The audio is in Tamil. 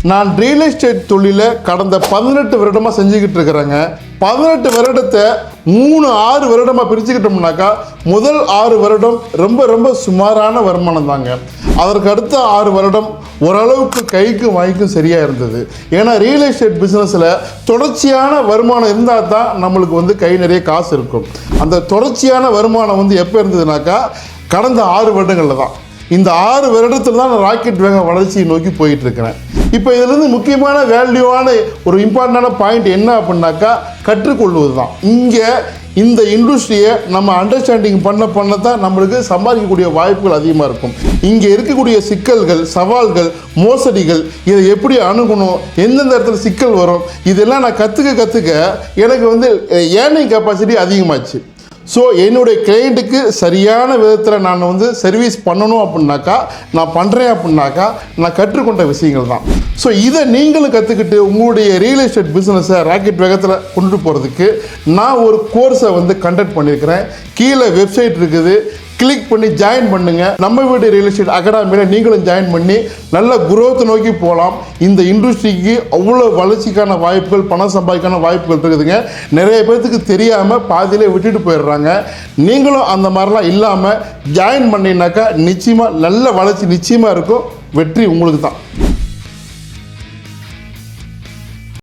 நான் ரியல் எஸ்டேட் தொழிலை கடந்த 18 வருடமாக செஞ்சுக்கிட்டு இருக்கிறேங்க. 18 வருடத்தை 6 வருடமாக பிரிச்சுக்கிட்டோம்னாக்கா முதல் 6 வருடம் ரொம்ப ரொம்ப சுமாரான வருமானம் தாங்க. அதற்கு அடுத்த 6 வருடம் ஓரளவுக்கு கைக்கும் வாய்க்கும் சரியாக இருந்தது. ஏன்னா ரியல் எஸ்டேட் பிஸ்னஸில் தொடர்ச்சியான வருமானம் இருந்தால் தான் நம்மளுக்கு கை நிறைய காசு இருக்கும். அந்த தொடர்ச்சியான வருமானம் எப்போ இருந்ததுனாக்கா கடந்த 6 வருடங்களில் தான். இந்த 6 வருடத்தில் தான் நான் ராக்கெட் வேக வளர்ச்சியை நோக்கி போயிட்டு இருக்கிறேன். இப்போ இதிலிருந்து முக்கியமான வேல்யூவான ஒரு இம்பார்ட்டண்டான பாயிண்ட் என்ன அப்படின்னாக்கா கற்றுக்கொள்வது தான். இங்கே இந்த இண்டஸ்ட்ரியை நம்ம அண்டர்ஸ்டாண்டிங் பண்ண தான் நம்மளுக்கு சம்பாதிக்கக்கூடிய வாய்ப்புகள் அதிகமாக இருக்கும். இங்கே இருக்கக்கூடிய சிக்கல்கள், சவால்கள், மோசடிகள், இதை எப்படி அணுகணும், எந்தெந்த இடத்துல சிக்கல் வரும், இதெல்லாம் நான் கற்றுக்க எனக்கு ஏர்னிங் கெப்பாசிட்டி அதிகமாச்சு. ஸோ என்னுடைய கிளைண்ட்டுக்கு சரியான விதத்தில் நான் சர்வீஸ் பண்ணணும் அப்படின்னாக்கா நான் பண்ணுறேன் அப்படின்னாக்கா நான் கற்றுக்கொண்ட விஷயங்கள் தான். ஸோ இதை நீங்களும் கற்றுக்கிட்டு உங்களுடைய ரியல் எஸ்டேட் பிஸ்னஸை ராக்கெட் வேகத்தில் கொண்டு போகிறதுக்கு நான் ஒரு கோர்ஸை கண்டக்ட் பண்ணியிருக்கிறேன். கீழே வெப்சைட் இருக்குது, கிளிக் பண்ணி ஜாயின் பண்ணுங்கள். நம்ம வீடு ரியல் எஸ்டேட் அகாடமியில் நீங்களும் ஜாயின் பண்ணி நல்ல குரோத்தை நோக்கி போகலாம். இந்த இண்டஸ்ட்ரிக்கு அவ்வளோ வளர்ச்சிக்கான வாய்ப்புகள், பணம் சம்பாதிக்கான வாய்ப்புகள் இருக்குதுங்க. நிறைய பேர்த்துக்கு தெரியாமல் பாதியிலே விட்டுட்டு போயிடுறாங்க. நீங்களும் அந்த மாதிரிலாம் இல்லாமல் ஜாயின் பண்ணினாக்கா நிச்சயமாக நல்ல வளர்ச்சி நிச்சயமாக இருக்கும். வெற்றி உங்களுக்கு தான்.